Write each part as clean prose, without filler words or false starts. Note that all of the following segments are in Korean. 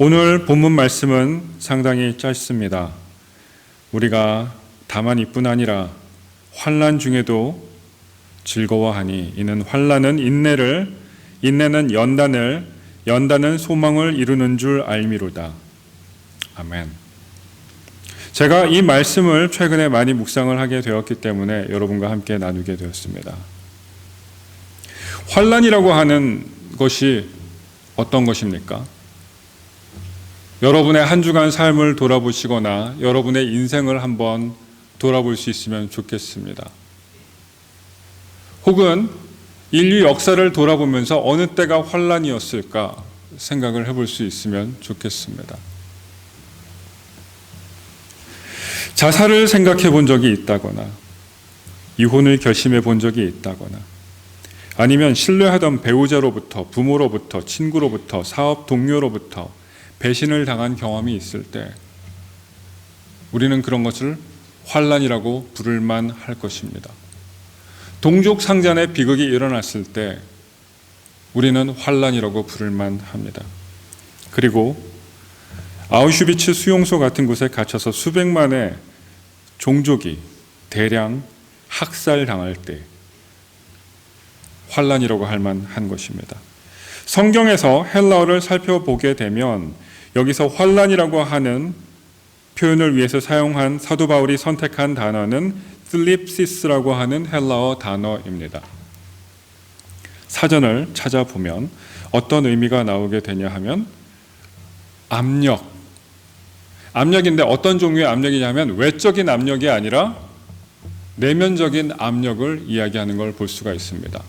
오늘 본문 말씀은 상당히 짧습니다. 우리가 다만 이뿐 아니라 환난 중에도 즐거워하니 이는 환난은 인내를, 인내는 연단을, 연단은 소망을 이루는 줄 알미로다. 아멘. 제가 이 말씀을 최근에 많이 묵상을 하게 되었기 때문에 여러분과 함께 나누게 되었습니다. 환난이라고 하는 것이 어떤 것입니까? 여러분의 한 주간 삶을 돌아보시거나 여러분의 인생을 한번 돌아볼 수 있으면 좋겠습니다. 혹은 인류 역사를 돌아보면서 어느 때가 환난이었을까 생각을 해볼 수 있으면 좋겠습니다. 자살을 생각해 본 적이 있다거나 이혼을 결심해 본 적이 있다거나 아니면 신뢰하던 배우자로부터, 부모로부터, 친구로부터, 사업 동료로부터 배신을 당한 경험이 있을 때 우리는 그런 것을 환난이라고 부를 만할 것입니다. 동족 상잔의 비극이 일어났을 때 우리는 환난이라고 부를 만합니다. 그리고 아우슈비츠 수용소 같은 곳에 갇혀서 수백만의 종족이 대량 학살당할 때 환난이라고 할 만한 것입니다. 성경에서 헬라어를 살펴보게 되면 여기서 환난이라고 하는 표현을 위해서 사용한 사도 바울이 선택한 단어는 슬립시스라고 하는 헬라어 단어입니다. 사전을 찾아보면 어떤 의미가 나오게 되냐 하면 압력인데 어떤 종류의 압력이냐면 외적인 압력이 아니라 내면적인 압력을 이야기하는 걸 볼 수가 있습니다.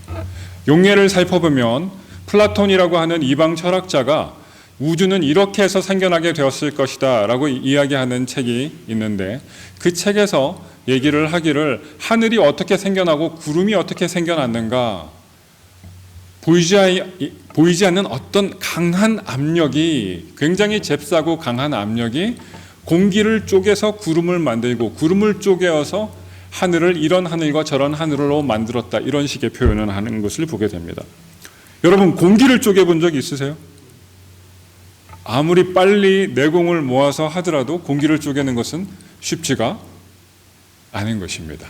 용례를 살펴보면 플라톤이라고 하는 이방 철학자가 우주는 이렇게 해서 생겨나게 되었을 것이다 라고 이야기하는 책이 있는데 그 책에서 얘기를 하기를 하늘이 어떻게 생겨나고 구름이 어떻게 생겨났는가 보이지 않는 어떤 강한 압력이 굉장히 잽싸고 강한 압력이 공기를 쪼개서 구름을 만들고 구름을 쪼개어서 하늘을 이런 하늘과 저런 하늘로 만들었다 이런 식의 표현을 하는 것을 보게 됩니다. 여러분 공기를 쪼개본 적 있으세요? 아무리 빨리 내공을 모아서 하더라도 공기를 쪼개는 것은 쉽지가 않은 것입니다.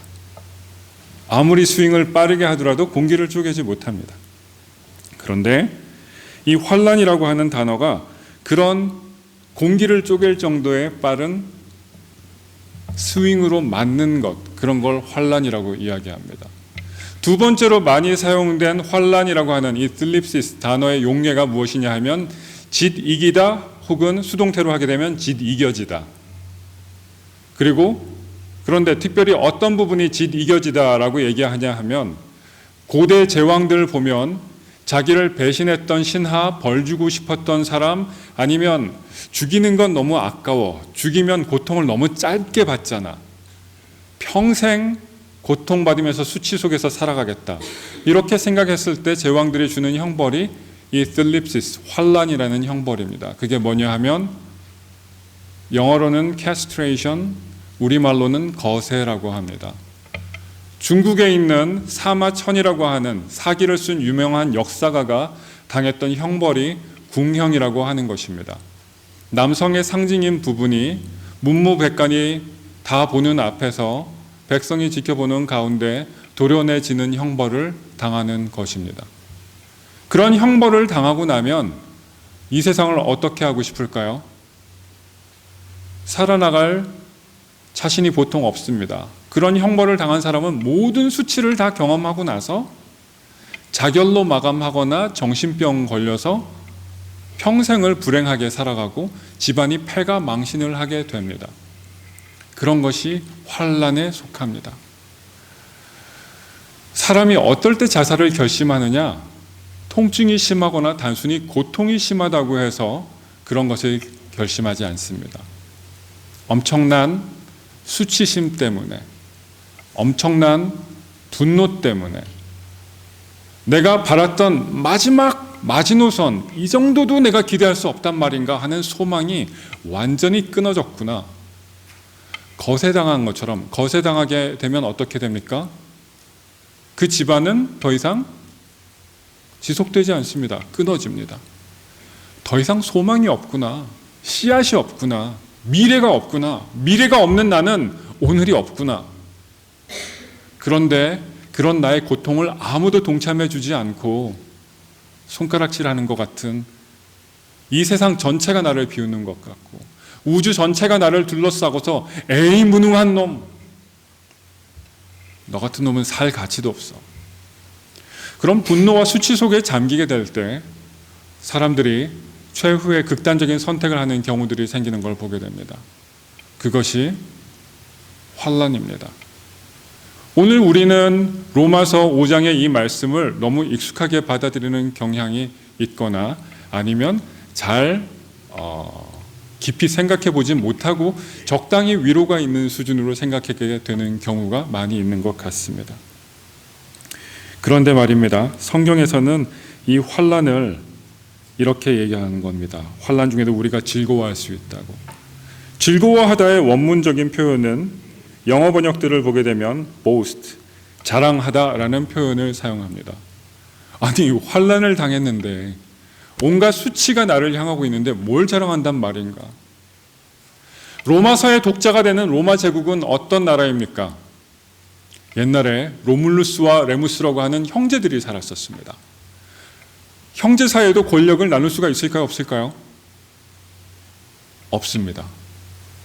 아무리 스윙을 빠르게 하더라도 공기를 쪼개지 못합니다. 그런데 이 환난이라고 하는 단어가 그런 공기를 쪼갤 정도의 빠른 스윙으로 맞는 것, 그런 걸 환난이라고 이야기합니다. 두 번째로 많이 사용된 환난이라고 하는 이 슬립시스 단어의 용례가 무엇이냐 하면 짓 이기다 혹은 수동태로 하게 되면 짓 이겨지다. 그리고 그런데 특별히 어떤 부분이 짓 이겨지다라고 얘기하냐 하면 고대 제왕들 보면 자기를 배신했던 신하, 벌 주고 싶었던 사람 아니면 죽이는 건 너무 아까워. 죽이면 고통을 너무 짧게 받잖아. 평생 고통받으면서 수치 속에서 살아가겠다. 이렇게 생각했을 때 제왕들이 주는 형벌이 이 슬립시스, 환난이라는 형벌입니다. 그게 뭐냐 하면 영어로는 castration, 우리말로는 거세라고 합니다. 중국에 있는 사마천이라고 하는 사기를 쓴 유명한 역사가가 당했던 형벌이 궁형이라고 하는 것입니다. 남성의 상징인 부분이 문무백관이 다 보는 앞에서 백성이 지켜보는 가운데 도려내지는 형벌을 당하는 것입니다. 그런 형벌을 당하고 나면 이 세상을 어떻게 하고 싶을까요? 살아나갈 자신이 보통 없습니다. 그런 형벌을 당한 사람은 모든 수치를 다 경험하고 나서 자결로 마감하거나 정신병 걸려서 평생을 불행하게 살아가고 집안이 패가 망신을 하게 됩니다. 그런 것이 환난에 속합니다. 사람이 어떨 때 자살을 결심하느냐? 통증이 심하거나 단순히 고통이 심하다고 해서 그런 것을 결심하지 않습니다. 엄청난 수치심 때문에, 엄청난 분노 때문에 내가 바랐던 마지막 마지노선, 이 정도도 내가 기대할 수 없단 말인가 하는 소망이 완전히 끊어졌구나. 거세당한 것처럼, 거세당하게 되면 어떻게 됩니까? 그 집안은 더 이상 지속되지 않습니다. 끊어집니다. 더 이상 소망이 없구나. 씨앗이 없구나. 미래가 없구나. 미래가 없는 나는 오늘이 없구나. 그런데 그런 나의 고통을 아무도 동참해 주지 않고 손가락질하는 것 같은, 이 세상 전체가 나를 비웃는 것 같고 우주 전체가 나를 둘러싸고서 에이 무능한 놈, 너 같은 놈은 살 가치도 없어. 그런 분노와 수치 속에 잠기게 될 때 사람들이 최후의 극단적인 선택을 하는 경우들이 생기는 걸 보게 됩니다. 그것이 환난입니다. 오늘 우리는 로마서 5장의 이 말씀을 너무 익숙하게 받아들이는 경향이 있거나 아니면 잘 깊이 생각해 보지 못하고 적당히 위로가 있는 수준으로 생각하게 되는 경우가 많이 있는 것 같습니다. 그런데 말입니다. 성경에서는 이 환난을 이렇게 얘기하는 겁니다. 환난 중에도 우리가 즐거워할 수 있다고. 즐거워하다의 원문적인 표현은 영어 번역들을 보게 되면 boast, 자랑하다라는 표현을 사용합니다. 아니, 환난을 당했는데 온갖 수치가 나를 향하고 있는데 뭘 자랑한단 말인가? 로마서의 독자가 되는 로마 제국은 어떤 나라입니까? 옛날에 로물루스와 레무스라고 하는 형제들이 살았었습니다. 형제 사이에도 권력을 나눌 수가 있을까요? 없을까요? 없습니다.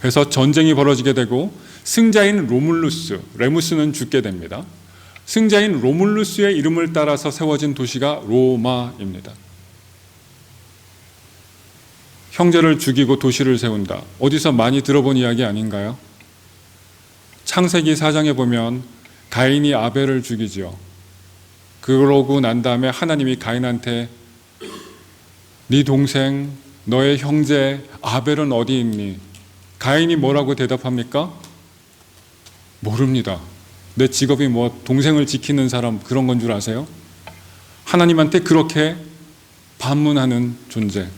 그래서 전쟁이 벌어지게 되고 승자인 로물루스, 레무스는 죽게 됩니다. 승자인 로물루스의 이름을 따라서 세워진 도시가 로마입니다. 형제를 죽이고 도시를 세운다. 어디서 많이 들어본 이야기 아닌가요? 창세기 4장에 보면 가인이 아벨을 죽이죠. 그러고 난 다음에 하나님이 가인한테 네 동생, 너의 형제 아벨은 어디 있니? 가인이 뭐라고 대답합니까? 모릅니다. 내 직업이 뭐 동생을 지키는 사람 그런 건 줄 아세요? 하나님한테 그렇게 반문하는 존재.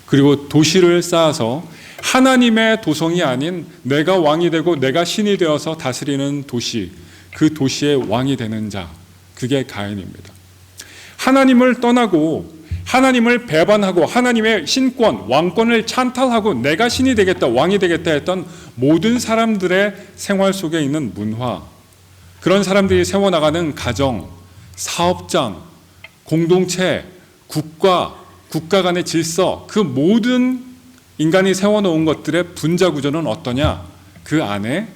그리고 도시를 쌓아서 하나님의 도성이 아닌 내가 왕이 되고 내가 신이 되어서 다스리는 도시, 그 도시의 왕이 되는 자, 그게 가인입니다. 하나님을 떠나고 하나님을 배반하고 하나님의 신권, 왕권을 찬탈하고 내가 신이 되겠다, 왕이 되겠다 했던 모든 사람들의 생활 속에 있는 문화, 그런 사람들이 세워나가는 가정, 사업장, 공동체, 국가 간의 질서, 그 모든 인간이 세워놓은 것들의 분자 구조는 어떠냐? 그 안에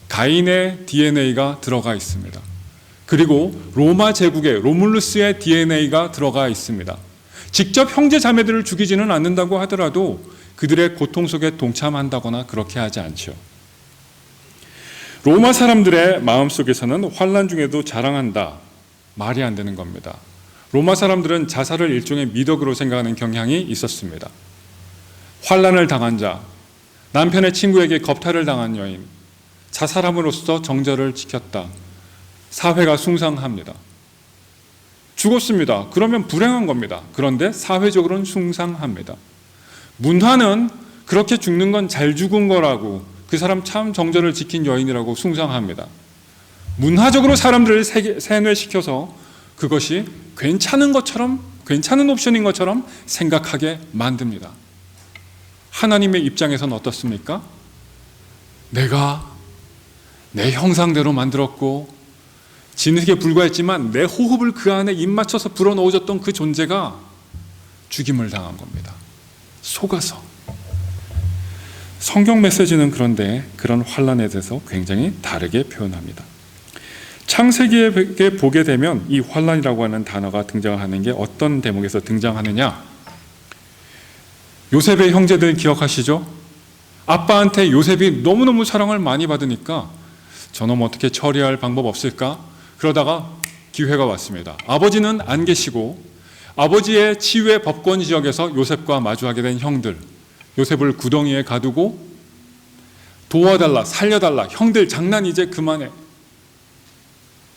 가인의 DNA가 들어가 있습니다. 그리고 로마 제국의 로물루스의 DNA가 들어가 있습니다. 직접 형제 자매들을 죽이지는 않는다고 하더라도 그들의 고통 속에 동참한다거나 그렇게 하지 않죠. 로마 사람들의 마음속에서는 환난 중에도 자랑한다. 말이 안 되는 겁니다. 로마 사람들은 자살을 일종의 미덕으로 생각하는 경향이 있었습니다. 환난을 당한 자, 남편의 친구에게 겁탈을 당한 여인, 자살함으로써 정절을 지켰다. 사회가 숭상합니다. 죽었습니다. 그러면 불행한 겁니다. 그런데 사회적으로는 숭상합니다. 문화는 그렇게 죽는 건 잘 죽은 거라고, 그 사람 참 정절을 지킨 여인이라고 숭상합니다. 문화적으로 사람들을 세뇌시켜서 그것이 괜찮은 것처럼, 괜찮은 옵션인 것처럼 생각하게 만듭니다. 하나님의 입장에서는 어떻습니까? 내가 내 형상대로 만들었고 진흙에 불과했지만 내 호흡을 그 안에 입 맞춰서 불어넣어줬던 그 존재가 죽임을 당한 겁니다. 속아서. 성경 메시지는 그런데 그런 환난에 대해서 굉장히 다르게 표현합니다. 창세기에 보게 되면 이 환난이라고 하는 단어가 등장하는 게 어떤 대목에서 등장하느냐? 요셉의 형제들 기억하시죠? 아빠한테 요셉이 너무너무 사랑을 많이 받으니까 저놈 어떻게 처리할 방법 없을까? 그러다가 기회가 왔습니다. 아버지는 안 계시고 아버지의 치유의 법권 지역에서 요셉과 마주하게 된 형들, 요셉을 구덩이에 가두고 도와달라, 살려달라, 형들 장난 이제 그만해,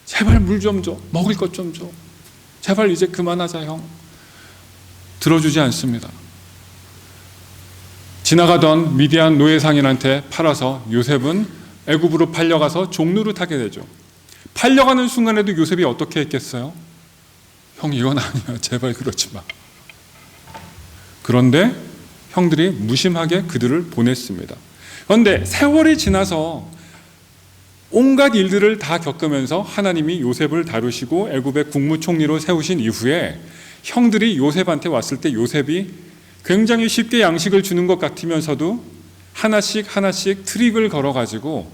제발 물 좀 줘, 먹을 것 좀 줘, 제발 이제 그만하자 형. 들어주지 않습니다. 지나가던 미디안 노예상인한테 팔아서 요셉은 애굽으로 팔려가서 종노릇 하게 되죠. 팔려가는 순간에도 요셉이 어떻게 했겠어요? 형 이건 아니야, 제발 그러지 마. 그런데 형들이 무심하게 그들을 보냈습니다. 그런데 세월이 지나서 온갖 일들을 다 겪으면서 하나님이 요셉을 다루시고 애굽의 국무총리로 세우신 이후에 형들이 요셉한테 왔을 때 요셉이 굉장히 쉽게 양식을 주는 것 같으면서도 하나씩 트릭을 걸어가지고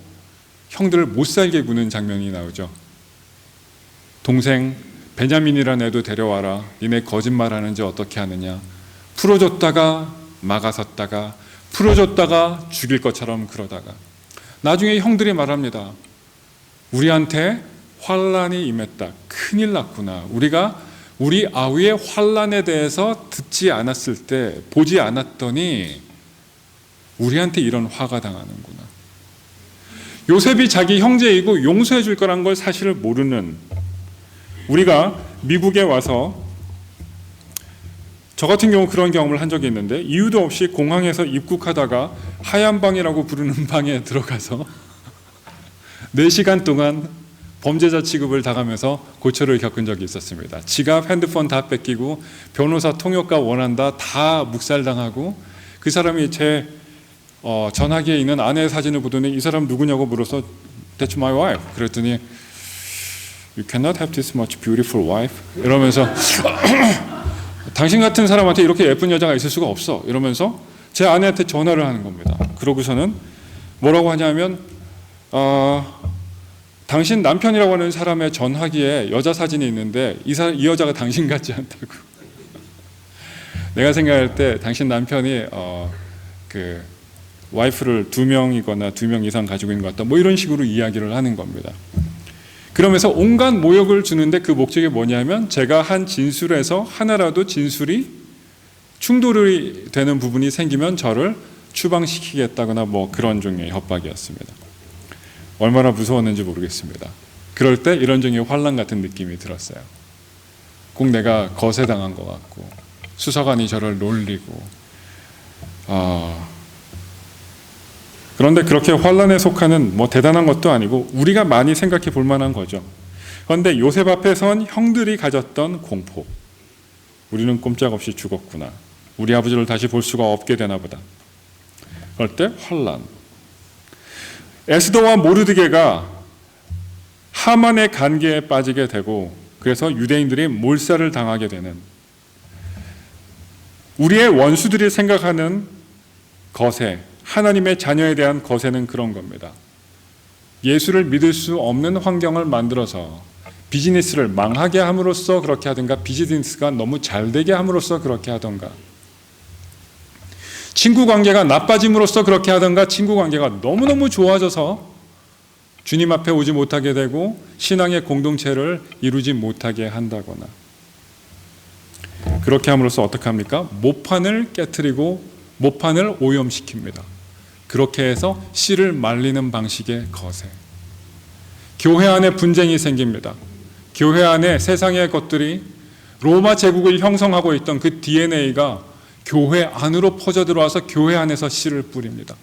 형들을 못 살게 구는 장면이 나오죠. 동생 베냐민이라는 애도 데려와라. 니네 거짓말하는지 어떻게 하느냐. 풀어줬다가 막아섰다가 풀어줬다가 죽일 것처럼 그러다가 나중에 형들이 말합니다. 우리한테 환난이 임했다. 큰일 났구나. 우리가 우리 아우의 환난에 대해서 듣지 않았을 때 보지 않았더니 우리한테 이런 화가 당하는구나. 요셉이 자기 형제이고 용서해 줄 거란 걸 사실을 모르는, 우리가 미국에 와서 저 같은 경우 그런 경험을 한 적이 있는데 이유도 없이 공항에서 입국하다가 하얀 방이라고 부르는 방에 들어가서 4시간 동안 범죄자 취급을 당하면서 고초를 겪은 적이 있었습니다. 지갑, 핸드폰 다 뺏기고 변호사 통역가 원한다 다 묵살당하고, 그 사람이 제 전화기에 있는 아내의 사진을 보더니 이 사람 누구냐고 물어서 That's my wife. 그랬더니 You cannot have this much beautiful wife. 이러면서 당신 같은 사람한테 이렇게 예쁜 여자가 있을 수가 없어. 이러면서 제 아내한테 전화를 하는 겁니다. 그러고서는 뭐라고 하냐면 당신 남편이라고 하는 사람의 전화기에 여자 사진이 있는데 이 여자가 당신 같지 않다고. 내가 생각할 때 당신 남편이 그 와이프를 2명이거나 2명 이상 가지고 있는 것 같다. 뭐 이런 식으로 이야기를 하는 겁니다. 그러면서 온갖 모욕을 주는데 그 목적이 뭐냐면 제가 한 진술에서 하나라도 진술이 충돌이 되는 부분이 생기면 저를 추방시키겠다거나 뭐 그런 종류의 협박이었습니다. 얼마나 무서웠는지 모르겠습니다. 그럴 때 이런 종류의 환난 같은 느낌이 들었어요. 꼭 내가 거세당한 것 같고 수사관이 저를 놀리고 그런데 그렇게 환난에 속하는 뭐 대단한 것도 아니고 우리가 많이 생각해 볼 만한 거죠. 그런데 요셉 앞에 선 형들이 가졌던 공포, 우리는 꼼짝없이 죽었구나, 우리 아버지를 다시 볼 수가 없게 되나 보다. 그럴 때 환난, 에스더와 모르드게가 하만의 간계에 빠지게 되고 그래서 유대인들이 몰살을 당하게 되는, 우리의 원수들이 생각하는 거세, 하나님의 자녀에 대한 거세는 그런 겁니다. 예수를 믿을 수 없는 환경을 만들어서 비즈니스를 망하게 함으로써 그렇게 하든가, 비즈니스가 너무 잘 되게 함으로써 그렇게 하든가, 친구 관계가 나빠짐으로써 그렇게 하든가, 친구 관계가 너무너무 좋아져서 주님 앞에 오지 못하게 되고 신앙의 공동체를 이루지 못하게 한다거나, 그렇게 함으로써 어떻게 합니까? 모판을 깨트리고 모판을 오염시킵니다. 그렇게 해서 씨를 말리는 방식의 거세. 교회 안에 분쟁이 생깁니다. 교회 안에 세상의 것들이 로마 제국을 형성하고 있던 그 DNA가 교회 안으로 퍼져 들어와서 교회 안에서 씨를 뿌립니다.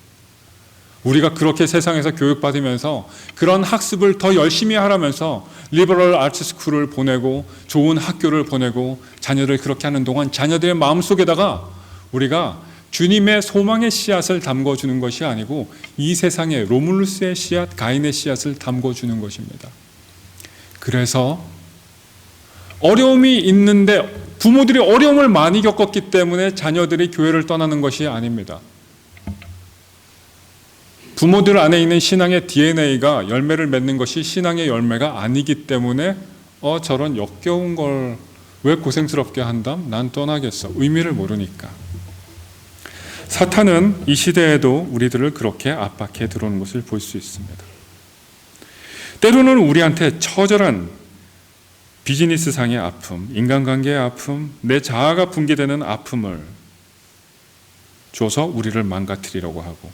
우리가 그렇게 세상에서 교육받으면서 그런 학습을 더 열심히 하라면서 리버럴 아츠 스쿨을 보내고 좋은 학교를 보내고 자녀들 그렇게 하는 동안 자녀들의 마음속에다가 우리가 주님의 소망의 씨앗을 담궈주는 것이 아니고 이 세상에 로물루스의 씨앗, 가인의 씨앗을 담궈주는 것입니다. 그래서 어려움이 있는데 부모들이 어려움을 많이 겪었기 때문에 자녀들이 교회를 떠나는 것이 아닙니다. 부모들 안에 있는 신앙의 DNA가 열매를 맺는 것이 신앙의 열매가 아니기 때문에 저런 역겨운 걸 왜 고생스럽게 한담? 난 떠나겠어. 의미를 모르니까. 사탄은 이 시대에도 우리들을 그렇게 압박해 들어오는 것을 볼 수 있습니다. 때로는 우리한테 처절한 비즈니스상의 아픔, 인간관계의 아픔, 내 자아가 붕괴되는 아픔을 줘서 우리를 망가뜨리려고 하고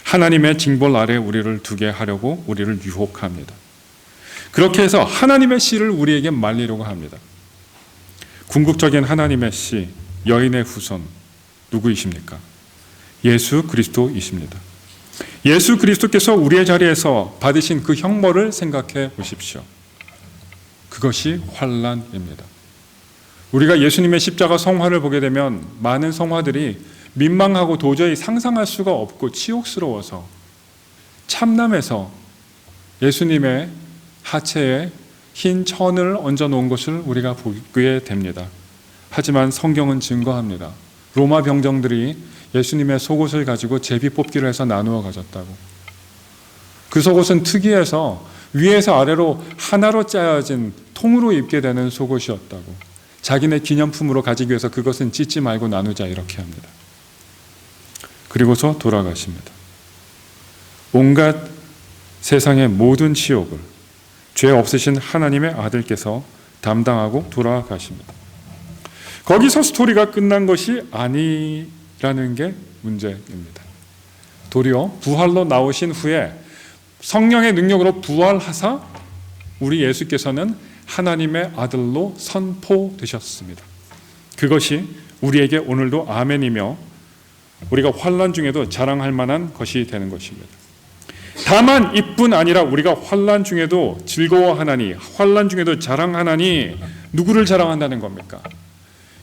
하나님의 징벌 아래 우리를 두게 하려고 우리를 유혹합니다. 그렇게 해서 하나님의 씨를 우리에게 말리려고 합니다. 궁극적인 하나님의 씨, 여인의 후손 누구이십니까? 예수 그리스도이십니다. 예수 그리스도께서 우리의 자리에서 받으신 그 형벌을 생각해 보십시오. 그것이 환난입니다. 우리가 예수님의 십자가 성화를 보게 되면 많은 성화들이 민망하고 도저히 상상할 수가 없고 치욕스러워서 참남해서 예수님의 하체에 흰 천을 얹어 놓은 것을 우리가 보게 됩니다. 하지만 성경은 증거합니다. 로마 병정들이 예수님의 속옷을 가지고 제비 뽑기를 해서 나누어 가졌다고. 그 속옷은 특이해서 위에서 아래로 하나로 짜여진 통으로 입게 되는 속옷이었다고. 자기네 기념품으로 가지기 위해서 그것은 찢지 말고 나누자 이렇게 합니다. 그리고서 돌아가십니다. 온갖 세상의 모든 치욕을 죄 없으신 하나님의 아들께서 담당하고 돌아가십니다. 거기서 스토리가 끝난 것이 아니라는 게 문제입니다. 도리어 부활로 나오신 후에 성령의 능력으로 부활하사 우리 예수께서는 하나님의 아들로 선포되셨습니다. 그것이 우리에게 오늘도 아멘이며 우리가 환난 중에도 자랑할 만한 것이 되는 것입니다. 다만 이뿐 아니라 우리가 환난 중에도 즐거워하나니 환난 중에도 자랑하나니 누구를 자랑한다는 겁니까?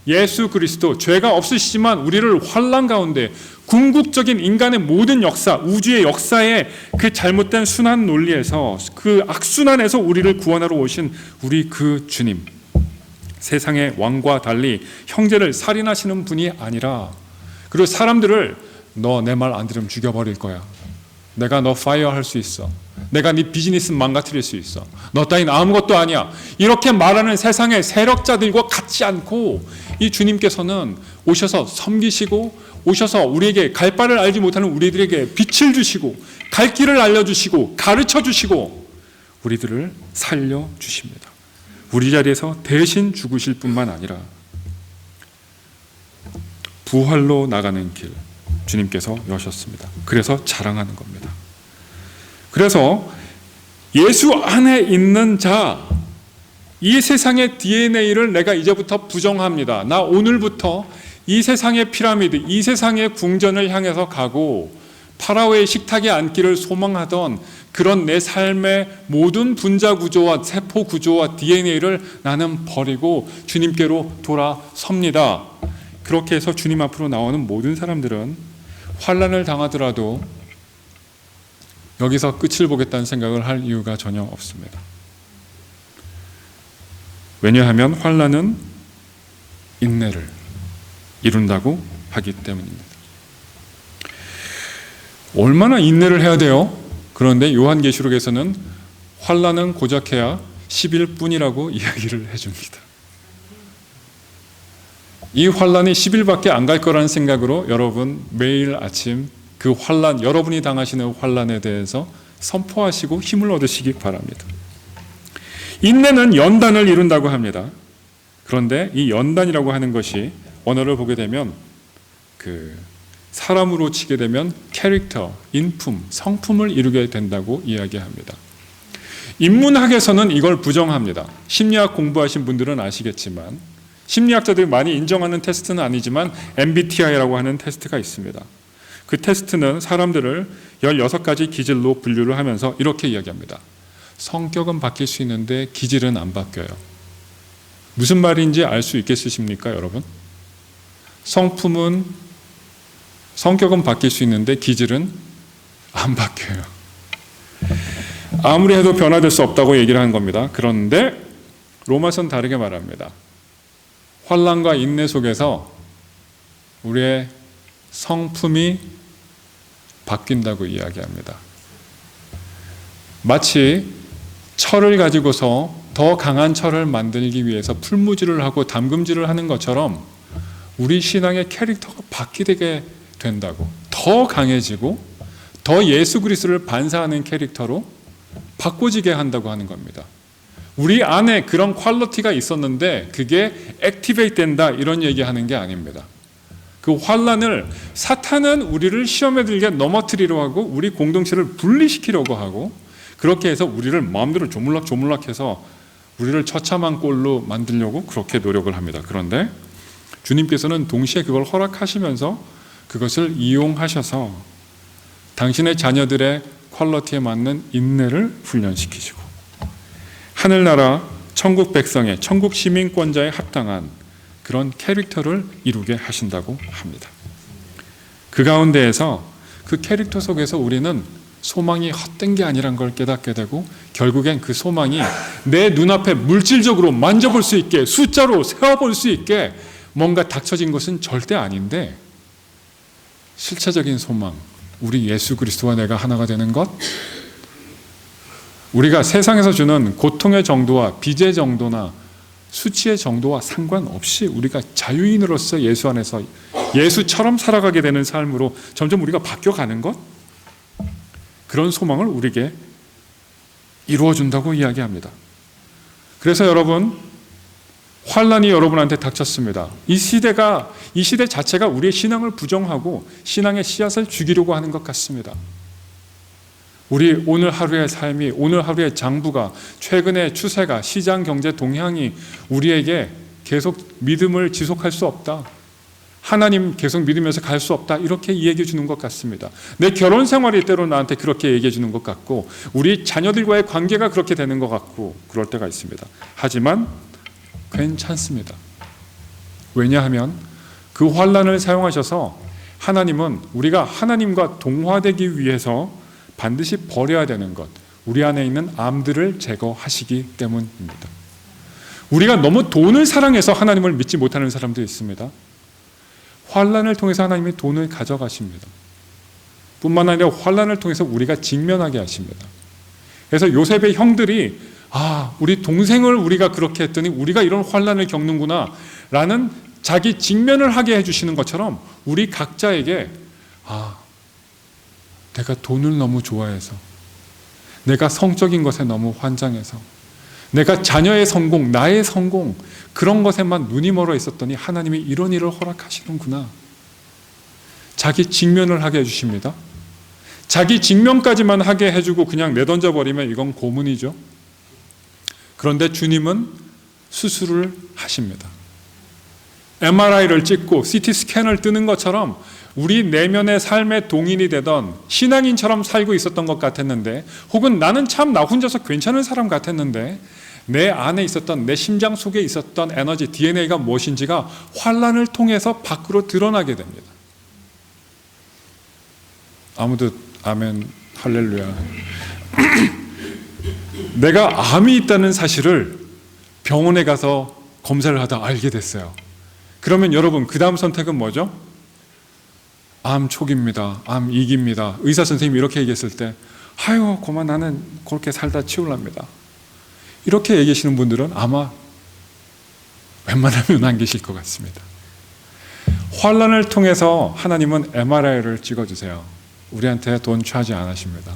예수 그리스도, 죄가 없으시지만 우리를 환난 가운데 궁극적인 인간의 모든 역사, 우주의 역사의 그 잘못된 순환 논리에서 그 악순환에서 우리를 구원하러 오신 우리 그 주님, 세상의 왕과 달리 형제를 살인하시는 분이 아니라, 그리고 사람들을 너 내 말 안 들으면 죽여버릴 거야, 내가 너 파이어 할 수 있어, 내가 네 비즈니스 망가뜨릴 수 있어, 너 따윈 아무것도 아니야, 이렇게 말하는 세상의 세력자들과 같지 않고 이 주님께서는 오셔서 섬기시고 오셔서 우리에게 갈 바를 알지 못하는 우리들에게 빛을 주시고 갈 길을 알려주시고 가르쳐 주시고 우리들을 살려주십니다. 우리 자리에서 대신 죽으실 뿐만 아니라 부활로 나가는 길 주님께서 여셨습니다. 그래서 자랑하는 겁니다. 그래서 예수 안에 있는 자, 이 세상의 DNA를 내가 이제부터 부정합니다. 나 오늘부터 이 세상의 피라미드, 이 세상의 궁전을 향해서 가고 파라오의 식탁에 앉기를 소망하던 그런 내 삶의 모든 분자 구조와 세포 구조와 DNA를 나는 버리고 주님께로 돌아섭니다. 그렇게 해서 주님 앞으로 나오는 모든 사람들은 환난을 당하더라도 여기서 끝을 보겠다는 생각을 할 이유가 전혀 없습니다. 왜냐하면 환난은 인내를 이룬다고 하기 때문입니다. 얼마나 인내를 해야 돼요? 그런데 요한계시록에서는 환난은 고작해야 10일뿐이라고 이야기를 해줍니다. 이 환난이 10일밖에 안 갈 거라는 생각으로 여러분 매일 아침 그 환난, 여러분이 당하시는 환난에 대해서 선포하시고 힘을 얻으시기 바랍니다. 인내는 연단을 이룬다고 합니다. 그런데 이 연단이라고 하는 것이 언어를 보게 되면 그 사람으로 치게 되면 캐릭터, 인품, 성품을 이루게 된다고 이야기합니다. 인문학에서는 이걸 부정합니다. 심리학 공부하신 분들은 아시겠지만 심리학자들이 많이 인정하는 테스트는 아니지만 MBTI라고 하는 테스트가 있습니다. 그 테스트는 사람들을 16가지 기질로 분류를 하면서 이렇게 이야기합니다. 성격은 바뀔 수 있는데 기질은 안 바뀌어요. 무슨 말인지 알 수 있겠으십니까, 여러분? 성격은 바뀔 수 있는데 기질은 안 바뀌어요. 아무리 해도 변화될 수 없다고 얘기를 하는 겁니다. 그런데 로마서는 다르게 말합니다. 환난과 인내 속에서 우리의 성품이 바뀐다고 이야기합니다. 마치 철을 가지고서 더 강한 철을 만들기 위해서 풀무질을 하고 담금질을 하는 것처럼 우리 신앙의 캐릭터가 바뀌게 된다고, 더 강해지고 더 예수 그리스도를 반사하는 캐릭터로 바꿔지게 한다고 하는 겁니다. 우리 안에 그런 퀄리티가 있었는데 그게 액티베이트 된다 이런 얘기하는 게 아닙니다. 그 환난을 사탄은 우리를 시험에 들게 넘어뜨리려고 하고 우리 공동체를 분리시키려고 하고 그렇게 해서 우리를 마음대로 조물락조물락해서 우리를 처참한 꼴로 만들려고 그렇게 노력을 합니다. 그런데 주님께서는 동시에 그걸 허락하시면서 그것을 이용하셔서 당신의 자녀들의 퀄리티에 맞는 인내를 훈련시키시고 하늘나라 천국 백성의 천국 시민권자에 합당한 그런 캐릭터를 이루게 하신다고 합니다. 그 가운데에서 그 캐릭터 속에서 우리는 소망이 헛된 게 아니란 걸 깨닫게 되고 결국엔 그 소망이 내 눈앞에 물질적으로 만져볼 수 있게 숫자로 세어볼 수 있게 뭔가 닥쳐진 것은 절대 아닌데 실체적인 소망, 우리 예수 그리스도와 내가 하나가 되는 것, 우리가 세상에서 주는 고통의 정도와 빚의 정도나 수치의 정도와 상관없이 우리가 자유인으로서 예수 안에서 예수처럼 살아가게 되는 삶으로 점점 우리가 바뀌어가는 것, 그런 소망을 우리에게 이루어준다고 이야기합니다. 그래서 여러분, 환난이 여러분한테 닥쳤습니다. 이 시대 자체가 우리의 신앙을 부정하고 신앙의 씨앗을 죽이려고 하는 것 같습니다. 우리 오늘 하루의 삶이, 오늘 하루의 장부가, 최근의 추세가, 시장 경제 동향이 우리에게 계속 믿음을 지속할 수 없다, 하나님 계속 믿으면서 갈 수 없다, 이렇게 얘기해 주는 것 같습니다. 내 결혼 생활이 때로 나한테 그렇게 얘기해 주는 것 같고 우리 자녀들과의 관계가 그렇게 되는 것 같고 그럴 때가 있습니다. 하지만 괜찮습니다. 왜냐하면 그 환난을 사용하셔서 하나님은 우리가 하나님과 동화되기 위해서 반드시 버려야 되는 것, 우리 안에 있는 암들을 제거하시기 때문입니다. 우리가 너무 돈을 사랑해서 하나님을 믿지 못하는 사람도 있습니다. 환난을 통해서 하나님이 돈을 가져가십니다. 뿐만 아니라 환난을 통해서 우리가 직면하게 하십니다. 그래서 요셉의 형들이 우리 동생을 우리가 그렇게 했더니 우리가 이런 환난을 겪는구나 라는 자기 직면을 하게 해주시는 것처럼 우리 각자에게 내가 돈을 너무 좋아해서, 내가 성적인 것에 너무 환장해서, 내가 자녀의 성공, 나의 성공, 그런 것에만 눈이 멀어 있었더니 하나님이 이런 일을 허락하시는구나. 자기 직면을 하게 해주십니다. 자기 직면까지만 하게 해주고 그냥 내던져 버리면 이건 고문이죠. 그런데 주님은 수술을 하십니다. MRI를 찍고 CT 스캔을 뜨는 것처럼 우리 내면의 삶의 동인이 되던 신앙인처럼 살고 있었던 것 같았는데, 혹은 나는 참 나 혼자서 괜찮은 사람 같았는데 내 안에 있었던, 내 심장 속에 있었던 에너지, DNA가 무엇인지가 환난을 통해서 밖으로 드러나게 됩니다. 아무도 아멘, 할렐루야. 내가 암이 있다는 사실을 병원에 가서 검사를 하다 알게 됐어요. 그러면 여러분, 그 다음 선택은 뭐죠? 암 초기입니다. 암 2기입니다. 의사 선생님이 이렇게 얘기했을 때 아유, 그만 나는 그렇게 살다 치울랍니다. 이렇게 얘기하시는 분들은 아마 웬만하면 안 계실 것 같습니다. 환난을 통해서 하나님은 MRI를 찍어주세요. 우리한테 돈 차지 안 하십니다.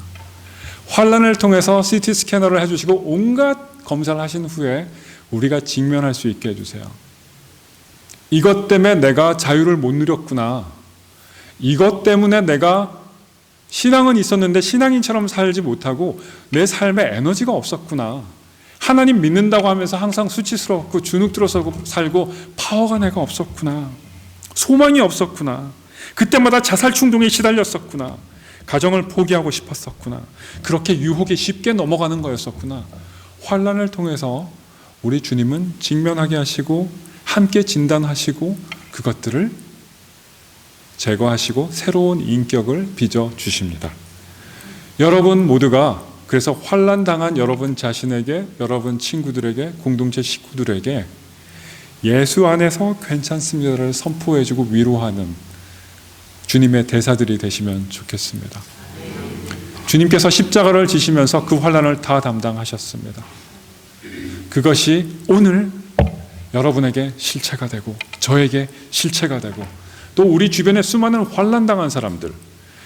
환난을 통해서 CT 스캐너를 해주시고 온갖 검사를 하신 후에 우리가 직면할 수 있게 해주세요. 이것 때문에 내가 자유를 못 누렸구나. 이것 때문에 내가 신앙은 있었는데 신앙인처럼 살지 못하고 내 삶에 에너지가 없었구나. 하나님 믿는다고 하면서 항상 수치스럽고 주눅들어서 살고 파워가 내가 없었구나. 소망이 없었구나. 그때마다 자살 충동에 시달렸었구나. 가정을 포기하고 싶었었구나. 그렇게 유혹에 쉽게 넘어가는 거였었구나. 환난을 통해서 우리 주님은 직면하게 하시고 함께 진단하시고 그것들을 제거하시고 새로운 인격을 빚어주십니다. 여러분 모두가 그래서 환난당한 여러분 자신에게, 여러분 친구들에게, 공동체 식구들에게 예수 안에서 괜찮습니다를 선포해주고 위로하는 주님의 대사들이 되시면 좋겠습니다. 주님께서 십자가를 지시면서 그 환난을 다 담당하셨습니다. 그것이 오늘 여러분에게 실체가 되고 저에게 실체가 되고 또 우리 주변에 수많은 환난당한 사람들,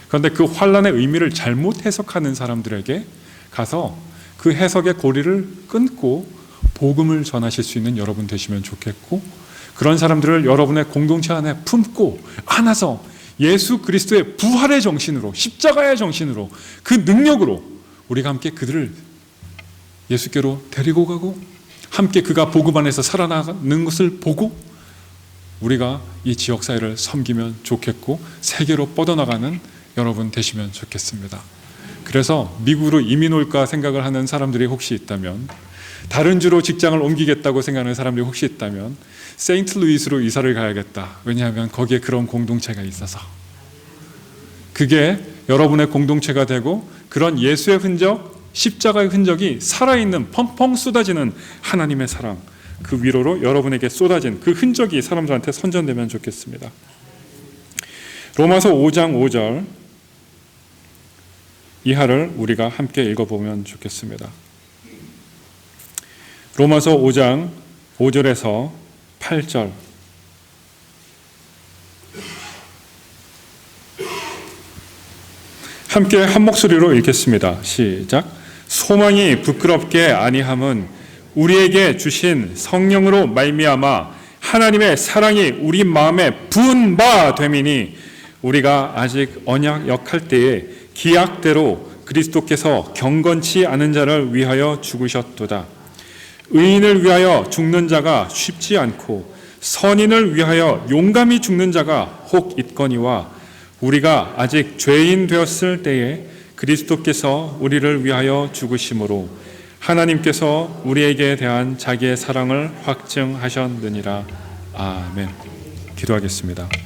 그런데 그 환난의 의미를 잘못 해석하는 사람들에게 가서 그 해석의 고리를 끊고 복음을 전하실 수 있는 여러분 되시면 좋겠고, 그런 사람들을 여러분의 공동체 안에 품고 안아서 예수 그리스도의 부활의 정신으로, 십자가의 정신으로, 그 능력으로 우리가 함께 그들을 예수께로 데리고 가고 함께 그가 복음 안에서 살아나가는 것을 보고 우리가 이 지역사회를 섬기면 좋겠고 세계로 뻗어나가는 여러분 되시면 좋겠습니다. 그래서 미국으로 이민 올까 생각을 하는 사람들이 혹시 있다면 다른 주로 직장을 옮기겠다고 생각하는 사람들이 혹시 있다면 세인트루이스로 이사를 가야겠다. 왜냐하면 거기에 그런 공동체가 있어서. 그게 여러분의 공동체가 되고 그런 예수의 흔적, 십자가의 흔적이 살아있는 펑펑 쏟아지는 하나님의 사랑, 그 위로로 여러분에게 쏟아진 그 흔적이 사람들한테 선전되면 좋겠습니다. 로마서 5장 5절 이하를 우리가 함께 읽어보면 좋겠습니다. 로마서 5장 5절에서 8절 함께 한 목소리로 읽겠습니다. 시작. 소망이 부끄럽게 아니함은 우리에게 주신 성령으로 말미암아 하나님의 사랑이 우리 마음에 부은 바 됨이니 우리가 아직 언약 역할 때에 기약대로 그리스도께서 경건치 않은 자를 위하여 죽으셨도다. 의인을 위하여 죽는 자가 쉽지 않고 선인을 위하여 용감히 죽는 자가 혹 있거니와 우리가 아직 죄인 되었을 때에 그리스도께서 우리를 위하여 죽으심으로 하나님께서 우리에게 대한 자기의 사랑을 확증하셨느니라. 아멘. 기도하겠습니다.